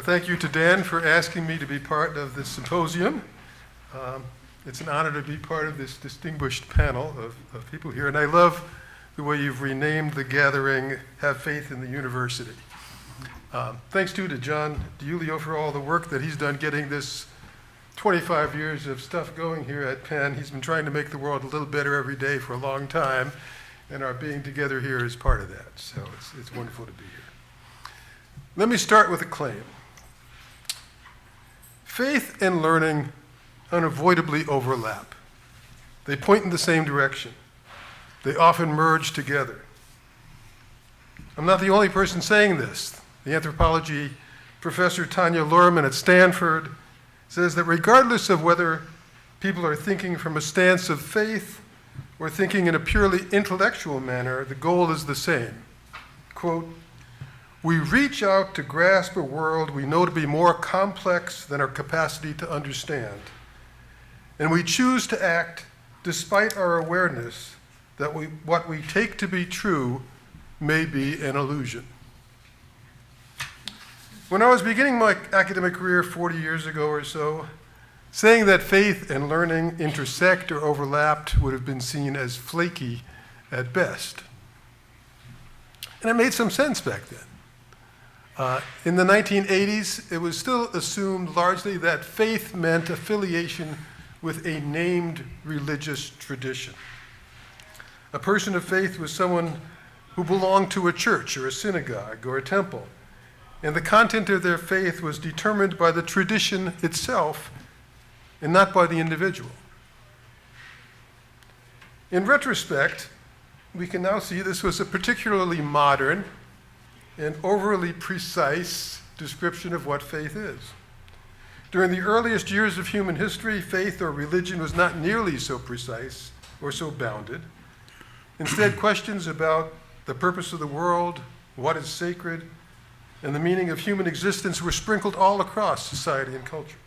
Thank you to Dan for asking me to be part of this symposium. It's an honor to be part of this distinguished panel of people here, and I love the way you've renamed the gathering Have Faith in the University. Thanks to John DiUlio for all the work that he's done getting this 25 years of stuff going here at Penn. He's been trying to make the world a little better every day for a long time, and our being together here is part of that. So it's wonderful to be here. Let me start with a claim. Faith and learning unavoidably overlap. They point in the same direction. They often merge together. I'm not the only person saying this. The anthropology professor Tanya Luhrmann at Stanford says that regardless of whether people are thinking from a stance of faith or thinking in a purely intellectual manner, the goal is the same. Quote, "We reach out to grasp a world we know to be more complex than our capacity to understand, and we choose to act despite our awareness that what we take to be true may be an illusion." When I was beginning my academic career 40 years ago or so, saying that faith and learning intersect or overlapped would have been seen as flaky at best. And it made some sense back then. In the 1980s, it was still assumed largely that faith meant affiliation with a named religious tradition. A person of faith was someone who belonged to a church or a synagogue or a temple, and the content of their faith was determined by the tradition itself and not by the individual. In retrospect, we can now see this was a particularly modern and overly precise description of what faith is. During the earliest years of human history, faith or religion was not nearly so precise or so bounded. Instead, questions about the purpose of the world, what is sacred, and the meaning of human existence were sprinkled all across society and culture.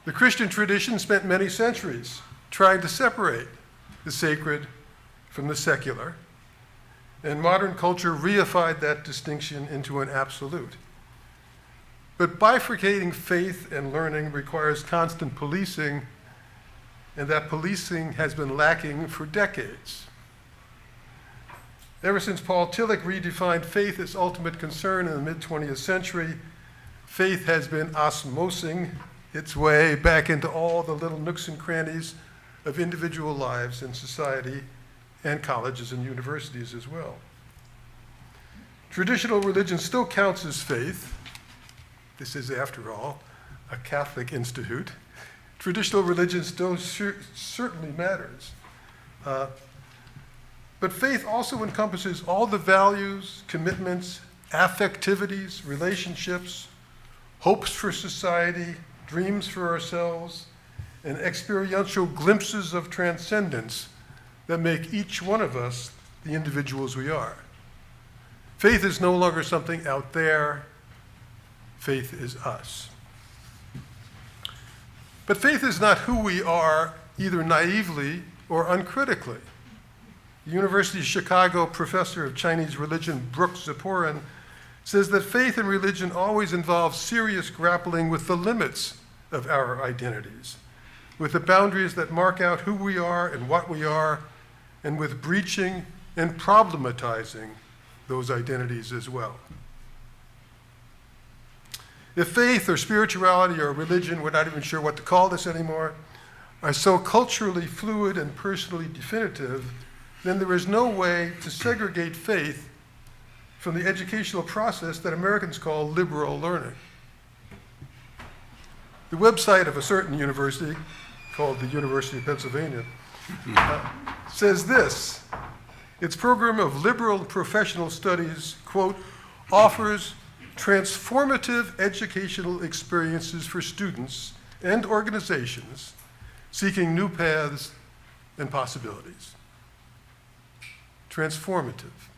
The Christian tradition spent many centuries trying to separate the sacred from the secular, and modern culture reified that distinction into an absolute. But bifurcating faith and learning requires constant policing, and that policing has been lacking for decades. Ever since Paul Tillich redefined faith as ultimate concern in the mid-20th century, faith has been osmosing its way back into all the little nooks and crannies of individual lives in society and colleges and universities as well. Traditional religion still counts as faith. This is, after all, a Catholic institute. Traditional religion still certainly matters. But faith also encompasses all the values, commitments, affectivities, relationships, hopes for society, dreams for ourselves, and experiential glimpses of transcendence that make each one of us the individuals we are. Faith is no longer something out there. Faith is us. But faith is not who we are, either naively or uncritically. The University of Chicago professor of Chinese religion, Brooks Ziporin, says that faith and religion always involve serious grappling with the limits of our identities, with the boundaries that mark out who we are and what we are, and with breaching and problematizing those identities as well. If faith or spirituality or religion, we're not even sure what to call this anymore, are so culturally fluid and personally definitive, then there is no way to segregate faith from the educational process that Americans call liberal learning. The website of a certain university, called the University of Pennsylvania, says this: its program of liberal professional studies, quote, offers transformative educational experiences for students and organizations seeking new paths and possibilities. Transformative,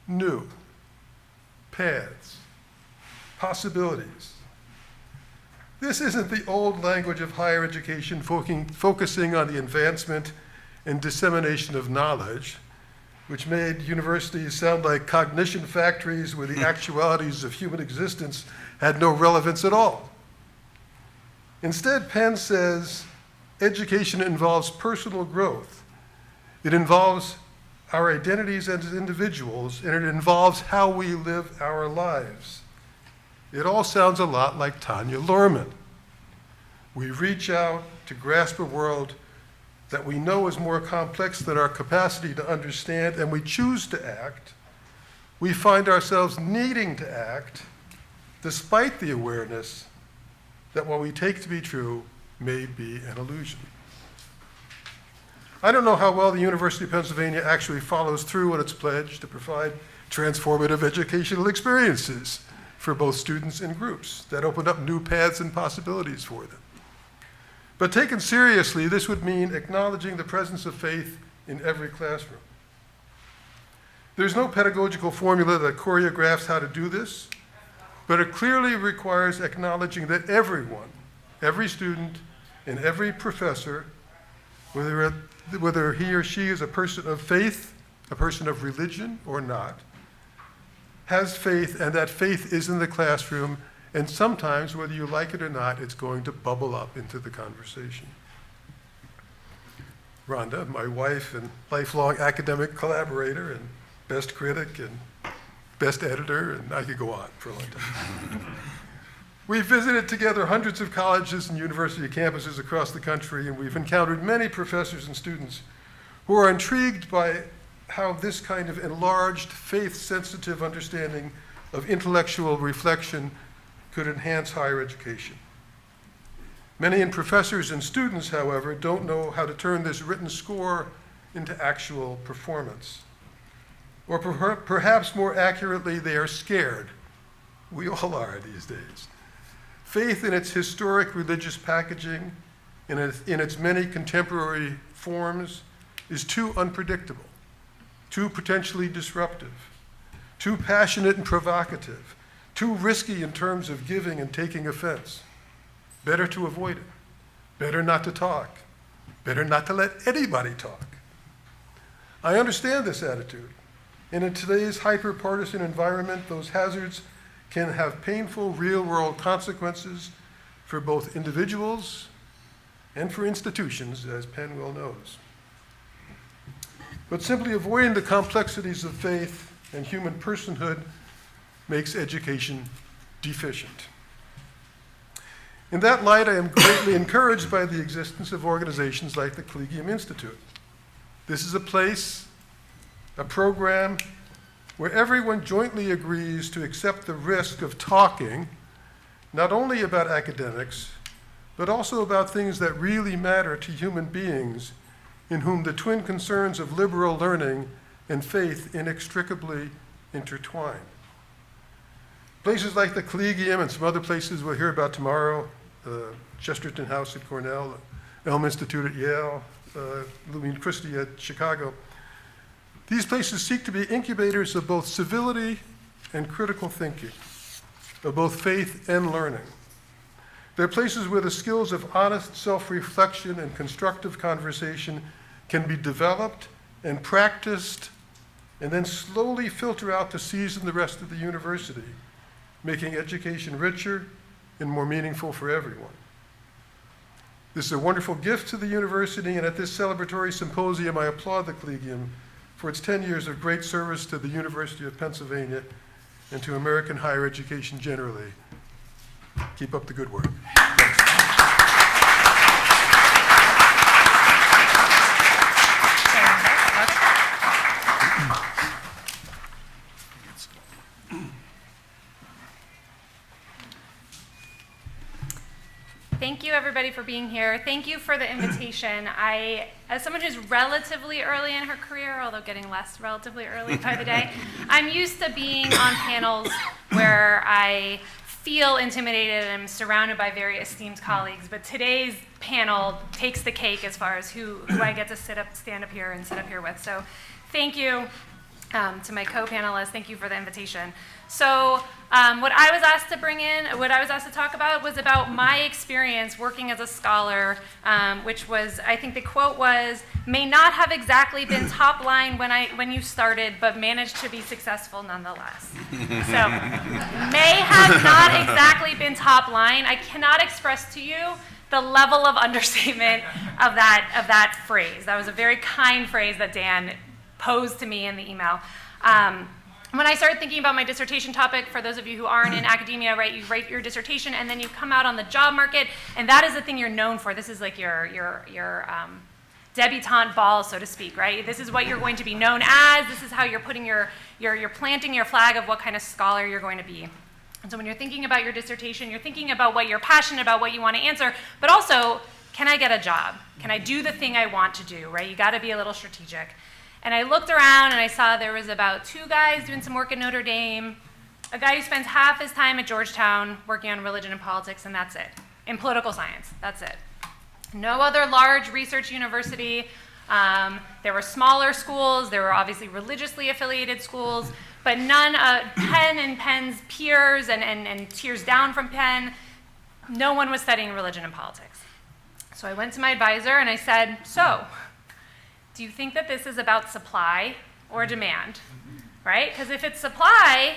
new, paths, possibilities. This isn't the old language of higher education focusing on the advancement and dissemination of knowledge, which made universities sound like cognition factories where the actualities of human existence had no relevance at all. Instead, Penn says education involves personal growth. It involves our identities as individuals, and it involves how we live our lives. It all sounds a lot like Tanya Luhrmann. We reach out to grasp a world that we know is more complex than our capacity to understand, and we choose to act. We find ourselves needing to act despite the awareness that what we take to be true may be an illusion. I don't know how well the University of Pennsylvania actually follows through on its pledge to provide transformative educational experiences for both students and groups that open up new paths and possibilities for them. But taken seriously, this would mean acknowledging the presence of faith in every classroom. There's no pedagogical formula that choreographs how to do this, but it clearly requires acknowledging that everyone, every student, and every professor, whether he or she is a person of faith, a person of religion or not, has faith, and that faith is in the classroom, and sometimes, whether you like it or not, it's going to bubble up into the conversation. Rhonda, my wife and lifelong academic collaborator and best critic and best editor, and I could go on for a long time. We've visited together hundreds of colleges and university campuses across the country, and we've encountered many professors and students who are intrigued by how this kind of enlarged, faith-sensitive understanding of intellectual reflection could enhance higher education. Many professors and students, however, don't know how to turn this written score into actual performance. Or perhaps more accurately, they are scared. We all are these days. Faith in its historic religious packaging, in its many contemporary forms, is too unpredictable, too potentially disruptive, too passionate and provocative, too risky in terms of giving and taking offense. Better to avoid it. Better not to talk. Better not to let anybody talk. I understand this attitude. And in today's hyper-partisan environment, those hazards can have painful real-world consequences for both individuals and for institutions, as Penn well knows. But simply avoiding the complexities of faith and human personhood makes education deficient. In that light, I am greatly encouraged by the existence of organizations like the Collegium Institute. This is a place, a program, where everyone jointly agrees to accept the risk of talking, not only about academics, but also about things that really matter to human beings, in whom the twin concerns of liberal learning and faith inextricably intertwine. Places like the Collegium and some other places we'll hear about tomorrow, Chesterton House at Cornell, Elm Institute at Yale, Louis Christie at Chicago. These places seek to be incubators of both civility and critical thinking, of both faith and learning. They're places where the skills of honest self-reflection and constructive conversation can be developed and practiced, and then slowly filter out to season the rest of the university, making education richer and more meaningful for everyone. This is a wonderful gift to the university, and at this celebratory symposium, I applaud the Collegium for its 10 years of great service to the University of Pennsylvania and to American higher education generally. Keep up the good work. Thanks. Thank you, everybody, for being here. Thank you for the invitation. As someone who's relatively early in her career, although getting less relatively early by the day, I'm used to being on panels where I feel intimidated and I'm surrounded by very esteemed colleagues. But today's panel takes the cake as far as who I get to stand up here and sit up here with. So thank you. To my co-panelists, thank you for the invitation. So what I was asked to talk about was about my experience working as a scholar, which was, I think the quote was, may not have exactly been top line when you started, but managed to be successful nonetheless. So may have not exactly been top line. I cannot express to you the level of understatement of that phrase. That was a very kind phrase that Dan posed to me in the email. When I started thinking about my dissertation topic, for those of you who aren't in academia, right, you write your dissertation and then you come out on the job market, and that is the thing you're known for. This is like your debutante ball, so to speak, right? This is what you're going to be known as. This is how you're putting you're planting your flag of what kind of scholar you're going to be. And so when you're thinking about your dissertation, you're thinking about what you're passionate about, what you want to answer, but also, can I get a job? Can I do the thing I want to do, right? You got to be a little strategic. And I looked around and I saw there was about 2 guys doing some work at Notre Dame, a guy who spends half his time at Georgetown working on religion and politics, and that's it. In political science, that's it. No other large research university. There were smaller schools. There were obviously religiously affiliated schools, but none, Penn and Penn's peers and tiers down from Penn, no one was studying religion and politics. So I went to my advisor and I said, so, do you think that this is about supply or demand, right? Because if it's supply,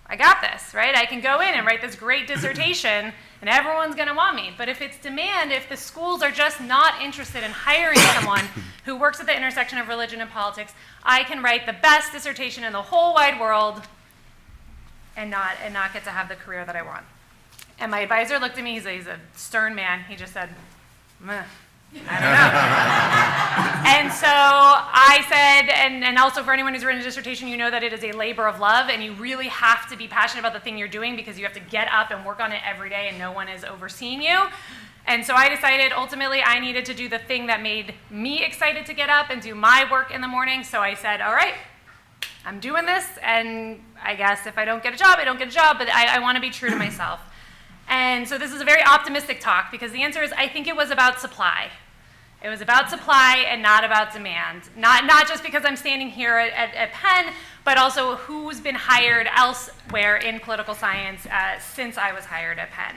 I got this, right? I can go in and write this great dissertation and everyone's going to want me. But if it's demand, if the schools are just not interested in hiring someone who works at the intersection of religion and politics, I can write the best dissertation in the whole wide world and not get to have the career that I want. And my advisor looked at me, he's a stern man, he just said, meh. I don't know. And so I said, and also for anyone who's written a dissertation, you know that it is a labor of love, and you really have to be passionate about the thing you're doing because you have to get up and work on it every day and no one is overseeing you. And so I decided ultimately I needed to do the thing that made me excited to get up and do my work in the morning. So I said, all right, I'm doing this, and I guess if I don't get a job, I don't get a job, but I want to be true to myself. And so this is a very optimistic talk because the answer is I think it was about supply. It was about supply and not about demand. Not just because I'm standing here at Penn, but also who's been hired elsewhere in political science since I was hired at Penn.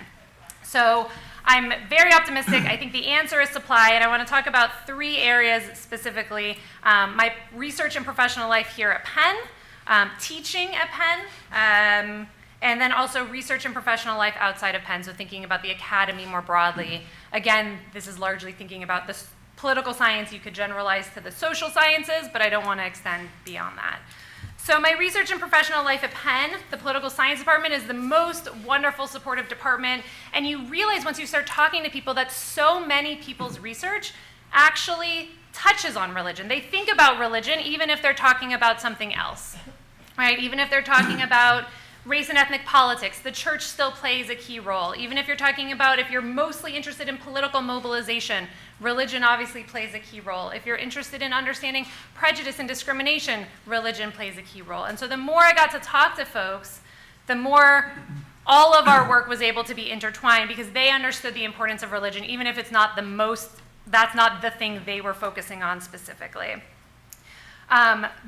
So I'm very optimistic. I think the answer is supply, and I want to talk about 3 areas specifically. My research and professional life here at Penn, teaching at Penn, and then also research and professional life outside of Penn, so thinking about the academy more broadly. Again, this is largely thinking about the political science. You could generalize to the social sciences, but I don't want to extend beyond that. So my research and professional life at Penn, the political science department, is the most wonderful, supportive department. And you realize once you start talking to people that so many people's research actually touches on religion. They think about religion even if they're talking about something else, right? Even if they're talking about race and ethnic politics, the church still plays a key role. Even if you're talking about, if you're mostly interested in political mobilization, religion obviously plays a key role. If you're interested in understanding prejudice and discrimination, religion plays a key role. And so the more I got to talk to folks, the more all of our work was able to be intertwined because they understood the importance of religion, even if it's not that's not the thing they were focusing on specifically.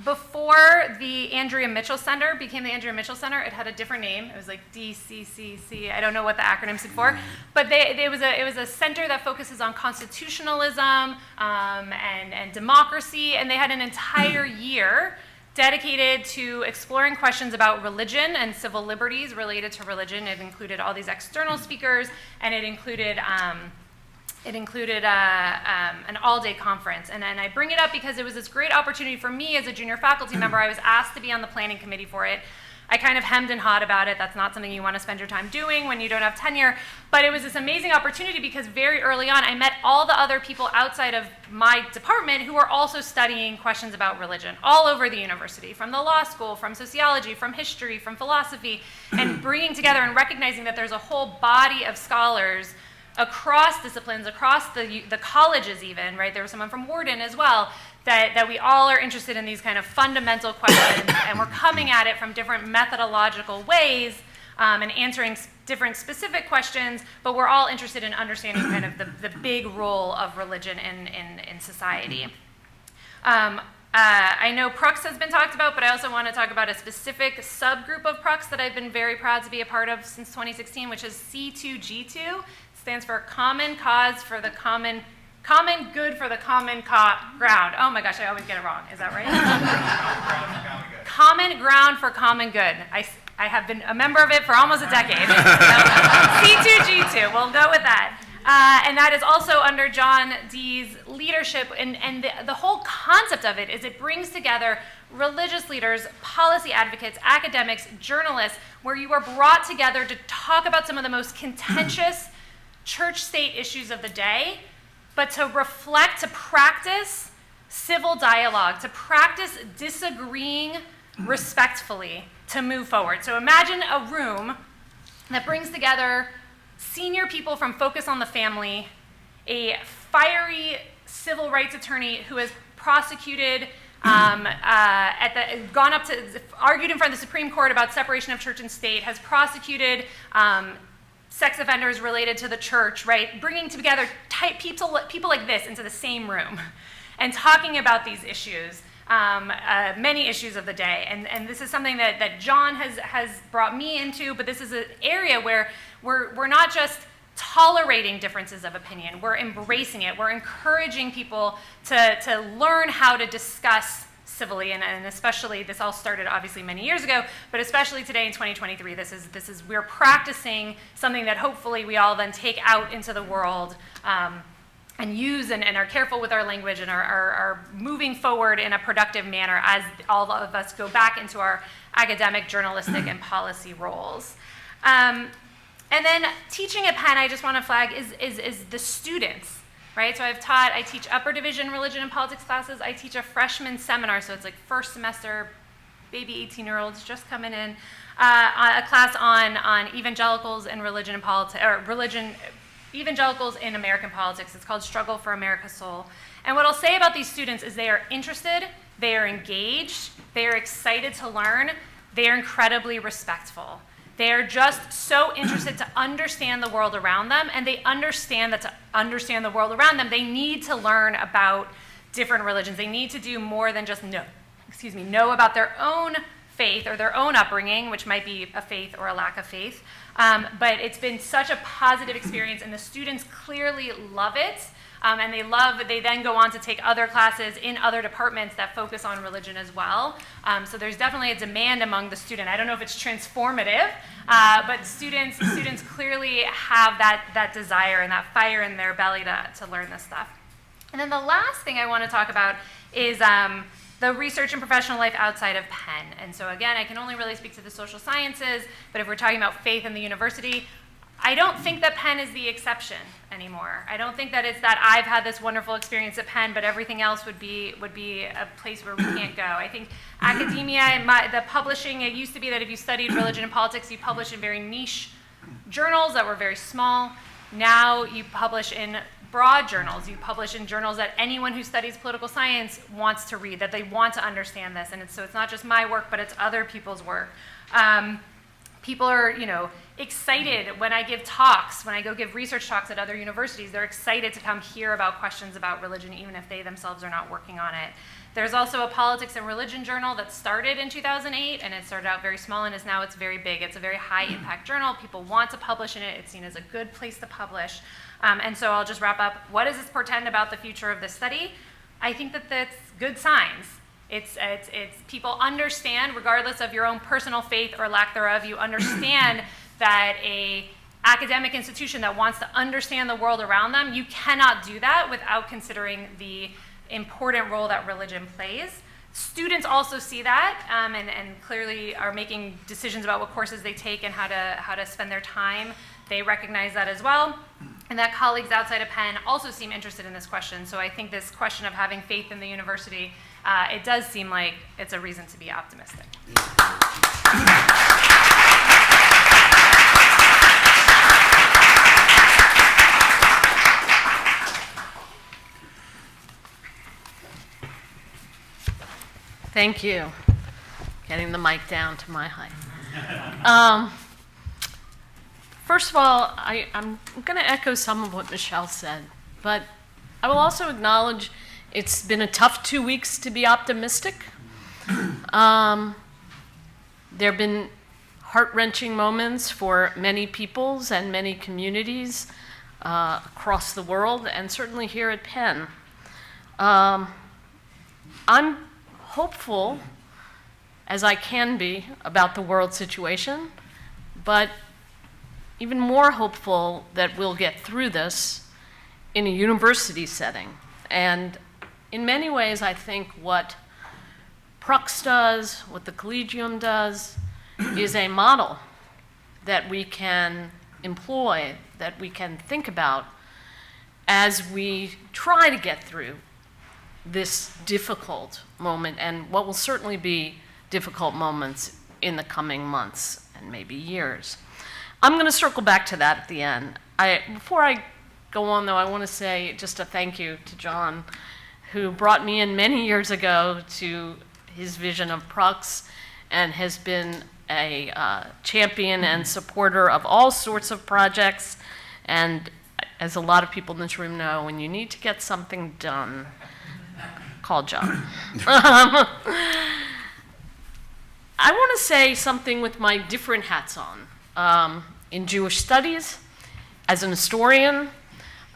Before the Andrea Mitchell Center became the Andrea Mitchell Center, it had a different name. It was like DCCC. I don't know what the acronym stood for, but it was a center that focuses on constitutionalism and democracy, and they had an entire year dedicated to exploring questions about religion and civil liberties related to religion. It included all these external speakers, and it included an all-day conference. And I bring it up because it was this great opportunity for me as a junior faculty member. I was asked to be on the planning committee for it. I kind of hemmed and hawed about it. That's not something you want to spend your time doing when you don't have tenure. But it was this amazing opportunity because very early on, I met all the other people outside of my department who were also studying questions about religion all over the university, from the law school, from sociology, from history, from philosophy, and bringing together and recognizing that there's a whole body of scholars across disciplines, across the colleges even, right? There was someone from Wharton as well, that we all are interested in these kind of fundamental questions, and we're coming at it from different methodological ways and answering different specific questions, but we're all interested in understanding kind of the big role of religion in society. I know Prux has been talked about, but I also want to talk about a specific subgroup of Prux that I've been very proud to be a part of since 2016, which is C2G2. It stands for Common Cause for the Common Good for the Common Ground. Oh my gosh, I always get it wrong. Is that right? Common Ground for Common Good. I have been a member of it for almost a decade. C2G2, we'll go with that. And that is also under John Dee's leadership, and the whole concept of it is it brings together religious leaders, policy advocates, academics, journalists, where you are brought together to talk about some of the most contentious church-state issues of the day, but to reflect, to practice civil dialogue, to practice disagreeing respectfully to move forward. So imagine a room that brings together senior people from Focus on the Family, a fiery civil rights attorney who has prosecuted, gone up to, argued in front of the Supreme Court about separation of church and state, has prosecuted sex offenders related to the church, right? Bringing together people like this into the same room and talking about these issues. Many issues of the day, and this is something that John has brought me into, but this is an area where we're not just tolerating differences of opinion, we're embracing it, we're encouraging people to learn how to discuss civilly, and especially, this all started obviously many years ago, but especially today in 2023, we're practicing something that hopefully we all then take out into the world, and use and are careful with our language and are moving forward in a productive manner as all of us go back into our academic, journalistic, and policy roles. And then teaching at Penn, I just want to flag, is the students, right? So I teach upper division religion and politics classes. I teach a freshman seminar, so it's like first semester, baby 18-year-olds just coming in, a class on evangelicals and religion and politics, or evangelicals in American politics. It's called Struggle for America's Soul. And what I'll say about these students is they are interested, they are engaged, they are excited to learn, they are incredibly respectful. They are just so interested to understand the world around them, and they understand that to understand the world around them, they need to learn about different religions. They need to do more than just know about their own faith or their own upbringing, which might be a faith or a lack of faith. But it's been such a positive experience, and the students clearly love it. And they then go on to take other classes in other departments that focus on religion as well. So there's definitely a demand among the student. I don't know if it's transformative, but students clearly have that desire and that fire in their belly to learn this stuff. And then the last thing I want to talk about is the research and professional life outside of Penn. And so again, I can only really speak to the social sciences, but if we're talking about faith in the university, I don't think that Penn is the exception anymore. I don't think that it's that I've had this wonderful experience at Penn, but everything else would be a place where we can't go. I think academia and the publishing, it used to be that if you studied religion and politics, you published in very niche journals that were very small. Now you publish in broad journals. You publish in journals that anyone who studies political science wants to read, that they want to understand this. And so it's not just my work, but it's other people's work. People are, excited when I give talks, when I go give research talks at other universities. They're excited to come hear about questions about religion, even if they themselves are not working on it. There's also a politics and religion journal that started in 2008, and it started out very small, and now it's very big. It's a very high impact journal. People want to publish in it. It's seen as a good place to publish. And so I'll just wrap up. What does this portend about the future of this study? I think that that's good signs. It's people understand, regardless of your own personal faith or lack thereof, you understand that a academic institution that wants to understand the world around them, you cannot do that without considering the important role that religion plays. Students also see that and clearly are making decisions about what courses they take and how to spend their time. They recognize that as well. And that colleagues outside of Penn also seem interested in this question. So I think this question of having faith in the university, it does seem like it's a reason to be optimistic. Thank you. Getting the mic down to my height. First of all, I'm going to echo some of what Michelle said, but I will also acknowledge It's been a tough 2 weeks to be optimistic. There have been heart-wrenching moments for many peoples and many communities across the world, and certainly here at Penn. I'm hopeful, as I can be, about the world situation, but even more hopeful that we'll get through this in a university setting. And in many ways, I think what Prux does, what the Collegium does, is a model that we can employ, that we can think about as we try to get through this difficult moment and what will certainly be difficult moments in the coming months and maybe years. I'm going to circle back to that at the end. Before I go on, though, I want to say just a thank you to John, who brought me in many years ago to his vision of Prux and has been a champion and supporter of all sorts of projects. And as a lot of people in this room know, when you need to get something done, call John. I want to say something with my different hats on. In Jewish studies, as an historian,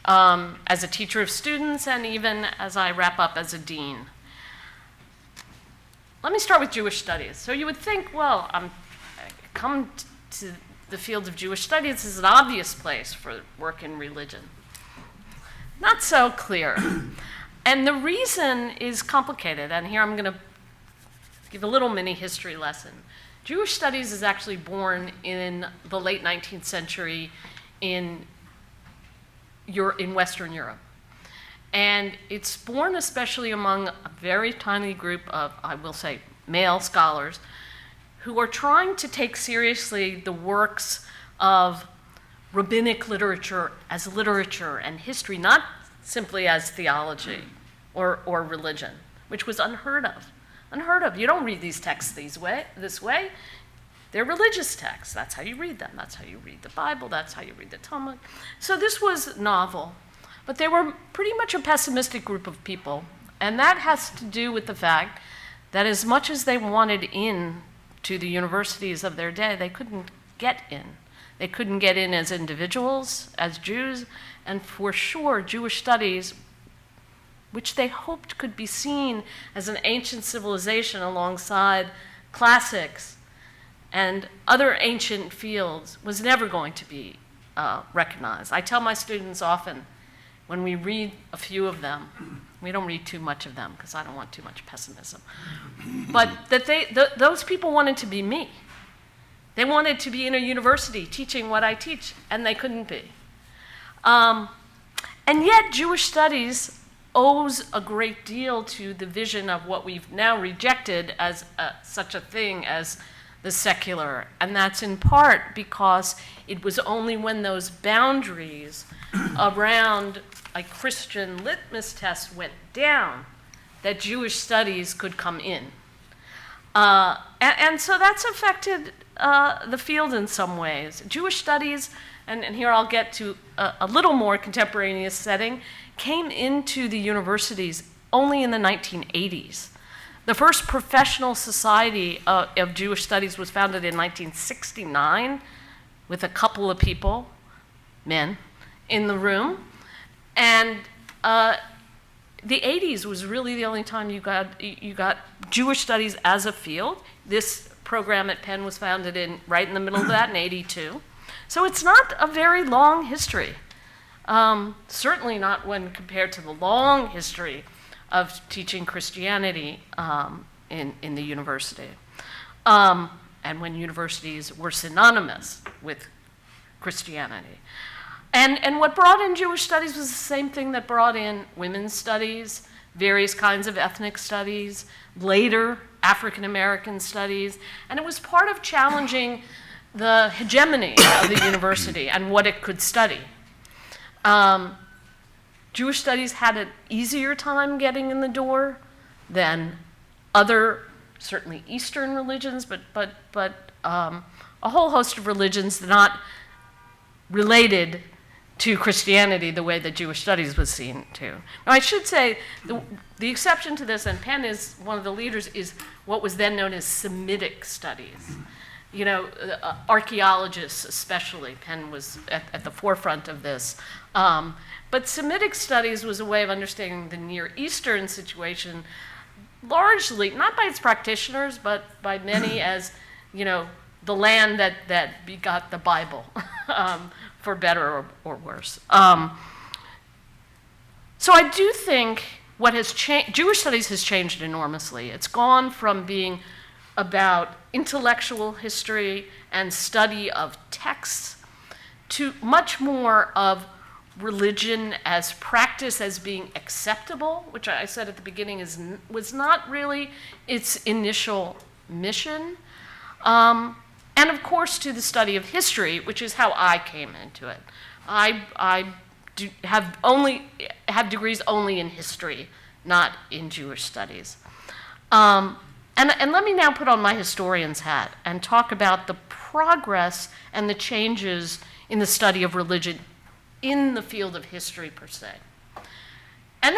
as a teacher of students, and even as I wrap up as a dean. Let me start with Jewish studies. So you would think, well, I come to the field of Jewish studies, this is an obvious place for work in religion. Not so clear. And the reason is complicated, and here I'm going to give a little mini history lesson. Jewish studies is actually born in the late 19th century in Western Europe. And it's born especially among a very tiny group of, I will say, male scholars who are trying to take seriously the works of rabbinic literature as literature and history, not simply as theology or religion, which was unheard of. Unheard of. You don't read these texts this way. They're religious texts. That's how you read them. That's how you read the Bible. That's how you read the Talmud. So this was novel. But they were pretty much a pessimistic group of people. And that has to do with the fact that as much as they wanted in to the universities of their day, they couldn't get in. They couldn't get in as individuals, as Jews, and for sure, Jewish studies, which they hoped could be seen as an ancient civilization alongside classics and other ancient fields, was never going to be recognized. I tell my students often, when we read a few of them, we don't read too much of them because I don't want too much pessimism, but that those people wanted to be me. They wanted to be in a university teaching what I teach, and they couldn't be. And yet Jewish studies owes a great deal to the vision of what we've now rejected as such a thing as the secular. And that's in part because it was only when those boundaries around a Christian litmus test went down that Jewish studies could come in. And so that's affected the field in some ways. Jewish studies, and here I'll get to a little more contemporaneous setting, came into the universities only in the 1980s. The first professional society of Jewish studies was founded in 1969 with a couple of people, men, in the room. And the 80s was really the only time you got Jewish studies as a field. This program at Penn was founded right in the middle of that in 82. So it's not a very long history. Certainly not when compared to the long history of teaching Christianity in the university. And when universities were synonymous with Christianity. And what brought in Jewish studies was the same thing that brought in women's studies, various kinds of ethnic studies, later African American studies, and it was part of challenging the hegemony of the university and what it could study. Jewish studies had an easier time getting in the door than other, certainly Eastern religions, but a whole host of religions not related to Christianity the way that Jewish studies was seen to. Now, I should say the exception to this, and Penn is one of the leaders, is what was then known as Semitic studies. You know, archaeologists especially, Penn was at the forefront of this. But Semitic studies was a way of understanding the Near Eastern situation, largely, not by its practitioners, but by many as, you know, the land that begot the Bible, for better or worse. So I do think what has changed, Jewish studies has changed enormously. It's gone from being about intellectual history and study of texts to much more of religion as practice as being acceptable, which I said at the beginning was not really its initial mission. And of course to the study of history, which is how I came into it. I have degrees only in history, not in Jewish studies. And let me now put on my historian's hat and talk about the progress and the changes in the study of religion in the field of history per se. And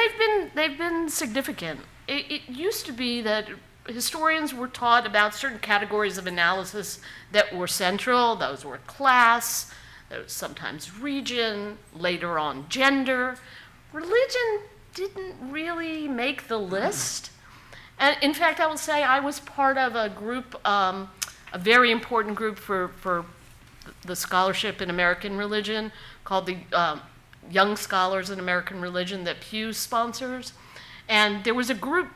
they've been significant. It used to be that historians were taught about certain categories of analysis that were central. Those were class, those sometimes region, later on gender. Religion didn't really make the list. And in fact, I will say I was part of a group, a very important group for the scholarship in American religion called the Young Scholars in American Religion that Pew sponsors. And there was a group,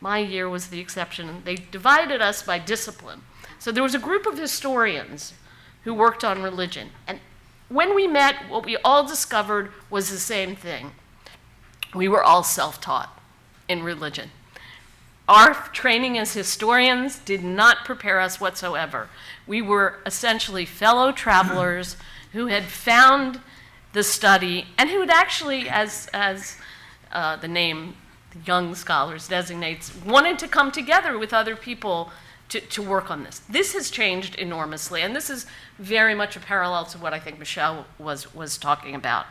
my year was the exception, they divided us by discipline. So there was a group of historians who worked on religion. And when we met, what we all discovered was the same thing. We were all self-taught in religion. Our training as historians did not prepare us whatsoever. We were essentially fellow travelers who had found the study and who had actually, as the name Young Scholars designates, wanted to come together with other people to work on this. This has changed enormously, and this is very much a parallel to what I think Michelle was talking about.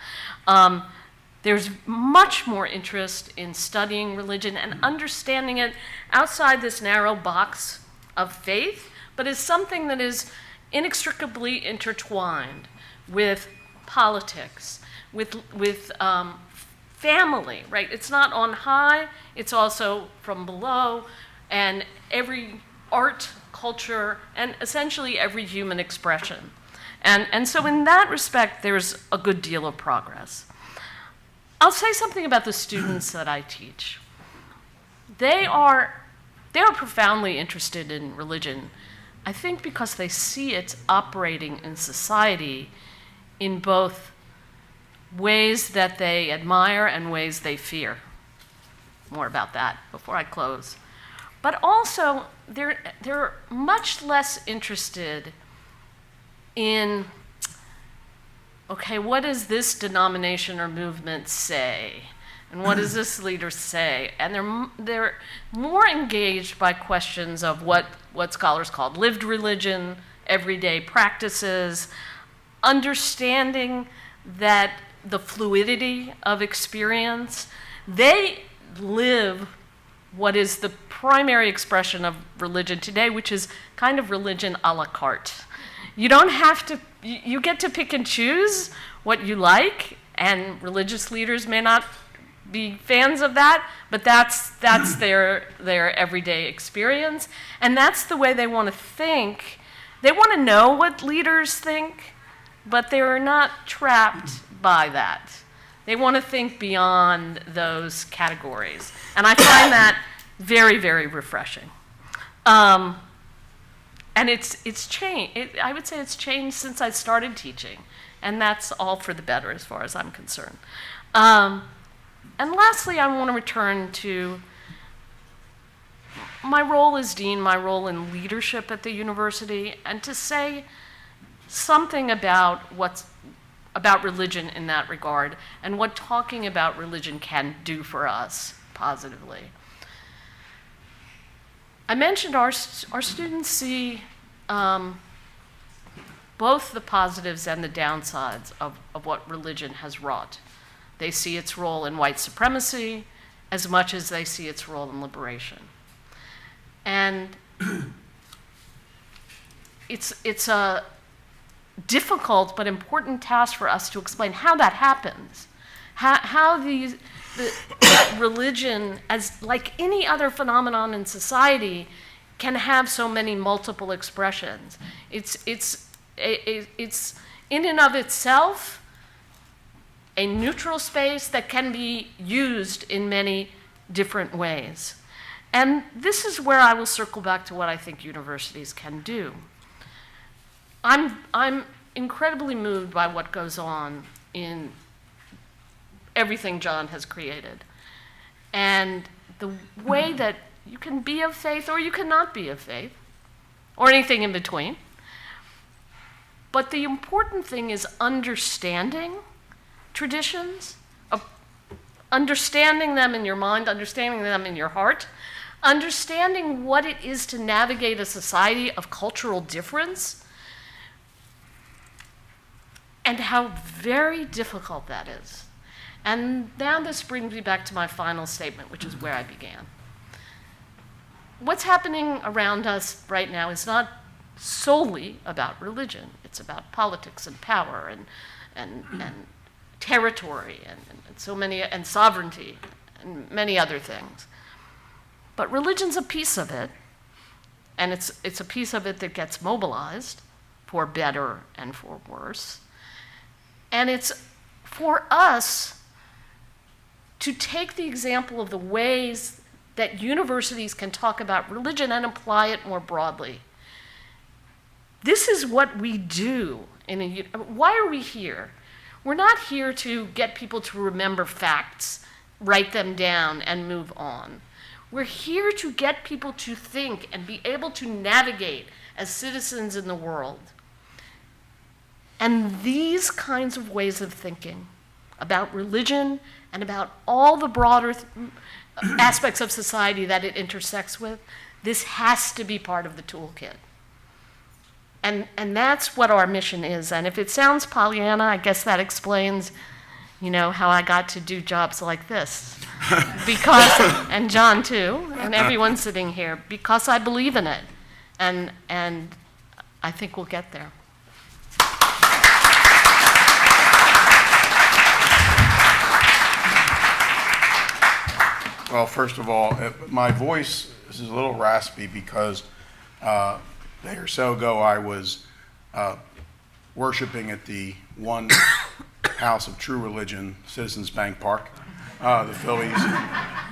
There's much more interest in studying religion and understanding it outside this narrow box of faith, but as something that is inextricably intertwined with politics, with family, right? It's not on high, it's also from below, and every art, culture, and essentially every human expression. And so in that respect, there's a good deal of progress. I'll say something about the students that I teach. They are profoundly interested in religion, I think because they see it operating in society in both ways that they admire and ways they fear. More about that before I close. But also, they're much less interested in, okay, what does this denomination or movement say? And what does this leader say? And they're more engaged by questions of what scholars call lived religion, everyday practices, understanding that the fluidity of experience. They live what is the primary expression of religion today, which is kind of religion a la carte. You don't have to, you get to pick and choose what you like, and religious leaders may not be fans of that, but that's their everyday experience, and that's the way they want to think. They want to know what leaders think, but they're not trapped by that. They want to think beyond those categories, and I find that very, very refreshing. And it's changed. I would say it's changed since I started teaching, and that's all for the better as far as I'm concerned. And lastly, I want to return to my role as dean, my role in leadership at the university, and to say something about about religion in that regard, and what talking about religion can do for us positively. I mentioned our students see both the positives and the downsides of what religion has wrought. They see its role in white supremacy as much as they see its role in liberation. And it's a difficult but important task for us to explain how that happens, how religion, as like any other phenomenon in society, can have so many multiple expressions. It's in and of itself a neutral space that can be used in many different ways. And this is where I will circle back to what I think universities can do. I'm incredibly moved by what goes on in everything John has created, and the way that you can be of faith or you cannot be of faith, or anything in between. But the important thing is understanding traditions, understanding them in your mind, understanding them in your heart, understanding what it is to navigate a society of cultural difference, and how very difficult that is. And now this brings me back to my final statement, which is where I began. What's happening around us right now is not solely about religion. It's about politics and power and territory and so many, and sovereignty and many other things. But religion's a piece of it, and it's a piece of it that gets mobilized for better and for worse. And it's for us to take the example of the ways that universities can talk about religion and apply it more broadly. This is what we do. Why are we here? We're not here to get people to remember facts, write them down, and move on. We're here to get people to think and be able to navigate as citizens in the world. And these kinds of ways of thinking about religion and about all the broader aspects of society that it intersects with, this has to be part of the toolkit. And that's what our mission is. And if it sounds Pollyanna, I guess that explains, how I got to do jobs like this. Because, and John too, and everyone sitting here, because I believe in it. And I think we'll get there. Well, first of all, my voice is a little raspy because a day or so ago I was worshiping at the one house of true religion, Citizens Bank Park, the Phillies.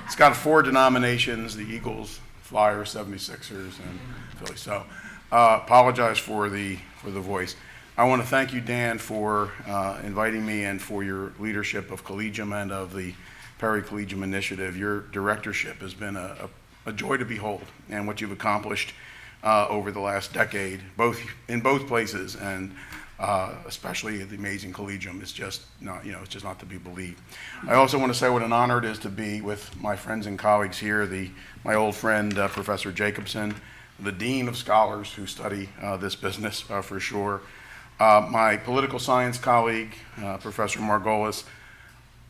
It's got 4 denominations, the Eagles, Flyers, 76ers, and Phillies. So apologize for the voice. I want to thank you, Dan, for inviting me and for your leadership of Collegium and of the Perry Collegium Initiative. Your directorship has been a joy to behold, and what you've accomplished over the last decade, in both places, and especially at the amazing Collegium, is just not, it's just not to be believed. I also want to say what an honor it is to be with my friends and colleagues here, my old friend, Professor Jacobson, the Dean of Scholars who study this business for sure, my political science colleague, Professor Margolis,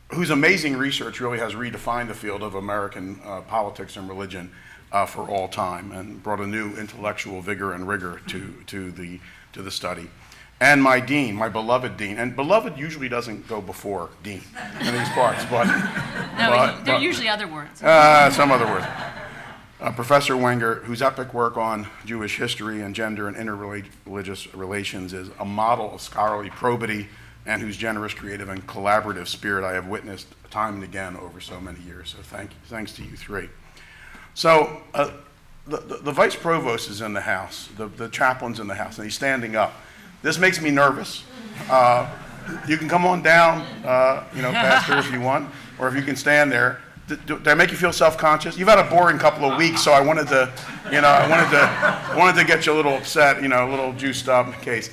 whose amazing research really has redefined the field of American politics and religion for all time and brought a new intellectual vigor and rigor to the study. And my dean, my beloved dean, and beloved usually doesn't go before dean in these parts, but there are usually other words. Some other words. Professor Wenger, whose epic work on Jewish history and gender and interreligious relations is a model of scholarly probity, and whose generous, creative, and collaborative spirit I have witnessed time and again over so many years. So thanks to you three. So the vice provost is in the house, the chaplain's in the house, and he's standing up. This makes me nervous. You can come on down, Pastor, if you want, or if you can stand there. Did I make you feel self-conscious? You've had a boring couple of weeks, so I wanted to get you a little upset, a little juiced up in case.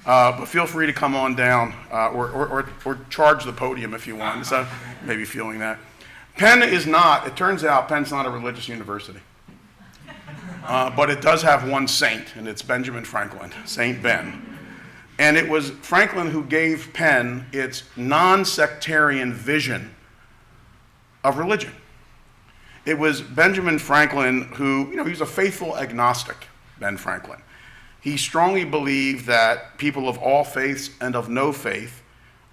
But feel free to come on down or charge the podium if you want. So maybe feeling that. Penn is not, it turns out Penn's not a religious university. But it does have one saint, and it's Benjamin Franklin, Saint Ben. And it was Franklin who gave Penn its non-sectarian vision of religion. It was Benjamin Franklin who, he was a faithful agnostic, Ben Franklin. He strongly believed that people of all faiths and of no faith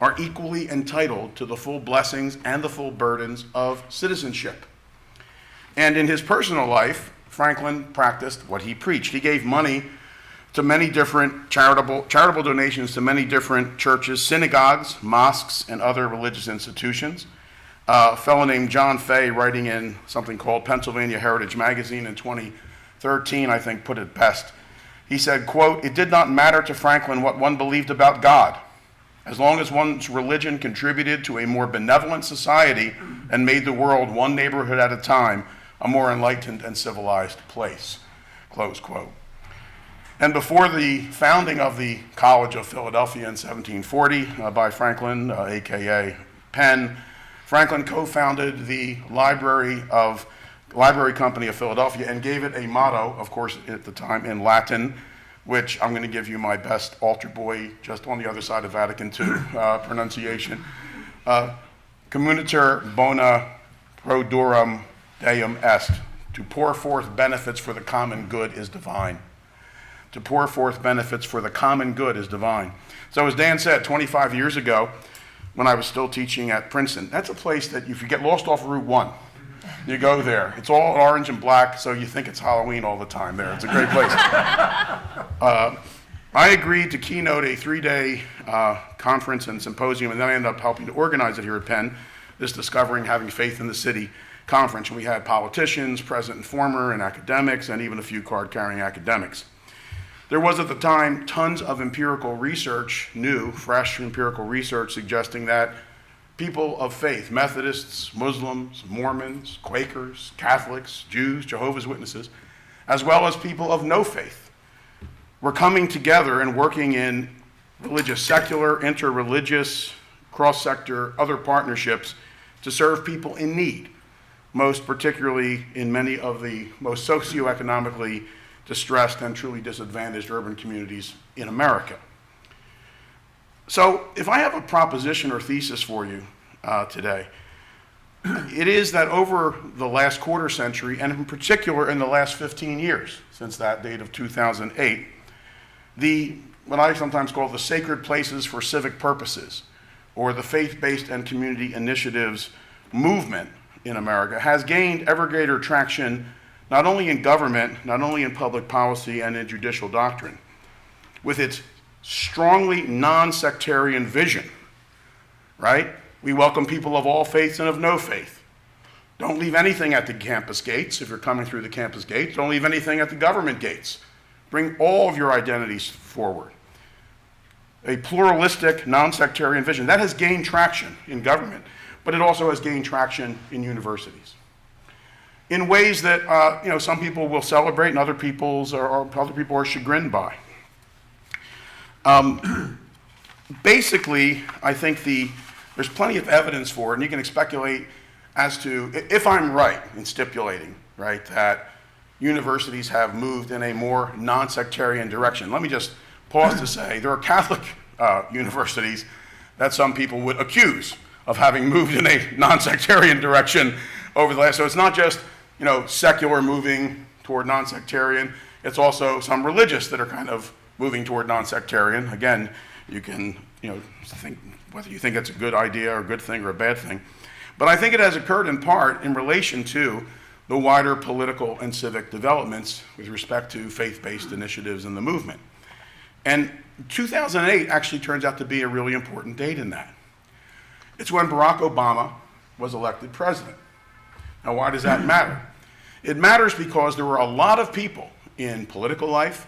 are equally entitled to the full blessings and the full burdens of citizenship. And in his personal life, Franklin practiced what he preached. He gave money to many different charitable donations to many different churches, synagogues, mosques, and other religious institutions. A fellow named John Fay, writing in something called Pennsylvania Heritage Magazine in 2013, I think, put it best. He said, quote, "It did not matter to Franklin what one believed about God, as long as one's religion contributed to a more benevolent society and made the world one neighborhood at a time a more enlightened and civilized place," close quote. And before the founding of the College of Philadelphia in 1740 by Franklin, aka Penn, Franklin co-founded the Library Company of Philadelphia and gave it a motto, of course, at the time in Latin, which I'm going to give you my best altar boy, just on the other side of Vatican II pronunciation. Communiter bona prodorem deum est. To pour forth benefits for the common good is divine. To pour forth benefits for the common good is divine. So as Dan said, 25 years ago, when I was still teaching at Princeton, that's a place that if you get lost off Route 1, you go there. It's all orange and black, so you think it's Halloween all the time there. It's a great place. I agreed to keynote a 3-day conference and symposium, and then I ended up helping to organize it here at Penn, this Discovering Having Faith in the City conference. And we had politicians, present and former, and academics, and even a few card-carrying academics. There was at the time tons of empirical research, new, fresh empirical research suggesting that people of faith, Methodists, Muslims, Mormons, Quakers, Catholics, Jews, Jehovah's Witnesses, as well as people of no faith, were coming together and working in religious, secular, interreligious, cross-sector, other partnerships to serve people in need, most particularly in many of the most socioeconomically distressed and truly disadvantaged urban communities in America. So if I have a proposition or thesis for you today, it is that over the last quarter century, and in particular in the last 15 years, since that date of 2008, what I sometimes call the sacred places for civic purposes, or the faith-based and community initiatives movement in America, has gained ever greater traction not only in government, not only in public policy and in judicial doctrine, with its strongly non-sectarian vision, right? We welcome people of all faiths and of no faith. Don't leave anything at the campus gates if you're coming through the campus gates. Don't leave anything at the government gates. Bring all of your identities forward. A pluralistic, non-sectarian vision. That has gained traction in government, but it also has gained traction in universities in ways that some people will celebrate and other people are chagrined by. Basically, I think there's plenty of evidence for it, and you can speculate as to, if I'm right in stipulating, right, that universities have moved in a more non-sectarian direction. Let me just pause to say there are Catholic universities that some people would accuse of having moved in a non-sectarian direction over the last, so it's not just secular moving toward non-sectarian, it's also some religious that are kind of moving toward non-sectarian. Again, you can think whether you think it's a good idea or a good thing or a bad thing. But I think it has occurred in part in relation to the wider political and civic developments with respect to faith-based initiatives in the movement. And 2008 actually turns out to be a really important date in that. It's when Barack Obama was elected president. Now, why does that matter? It matters because there were a lot of people in political life,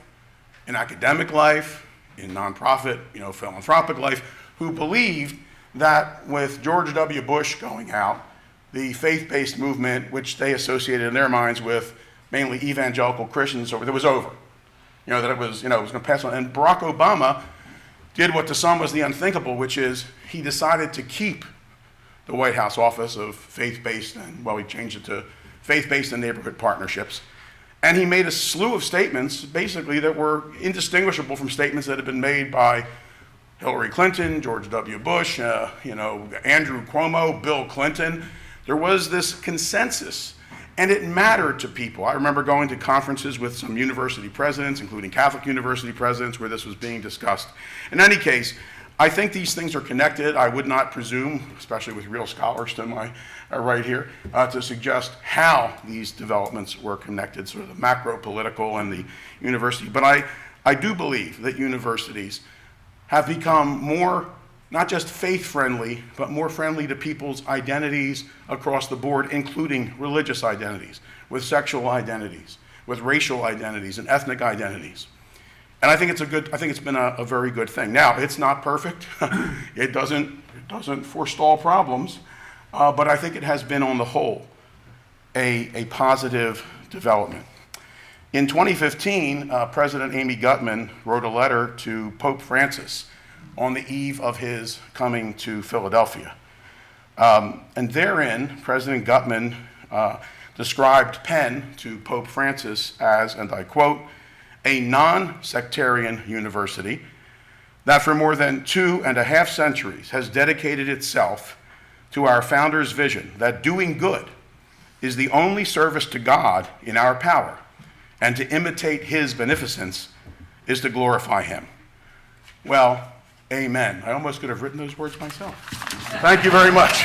in academic life, in nonprofit, philanthropic life, who believed that with George W. Bush going out, the faith-based movement, which they associated in their minds with mainly evangelical Christians, it was over. That it was going to pass on. And Barack Obama did what to some was the unthinkable, which is he decided to keep the White House office of faith-based, he changed it to faith-based and neighborhood partnerships. And he made a slew of statements, basically, that were indistinguishable from statements that had been made by Hillary Clinton, George W. Bush, Andrew Cuomo, Bill Clinton. There was this consensus, and it mattered to people. I remember going to conferences with some university presidents, including Catholic university presidents, where this was being discussed. In any case, I think these things are connected. I would not presume, especially with real scholars to my right here, to suggest how these developments were connected, sort of the macro political and the university. But I do believe that universities have become more, not just faith-friendly, but more friendly to people's identities across the board, including religious identities, with sexual identities, with racial identities and ethnic identities. And I think it's been a very good thing. Now, it's not perfect. It doesn't forestall problems, but I think it has been, on the whole, a positive development. In 2015, President Amy Gutmann wrote a letter to Pope Francis on the eve of his coming to Philadelphia. And therein, President Gutmann described Penn to Pope Francis as, and I quote, a non-sectarian university that for more than 2.5 centuries has dedicated itself to our founder's vision that doing good is the only service to God in our power, and to imitate his beneficence is to glorify him. Well, amen. I almost could have written those words myself. Thank you very much.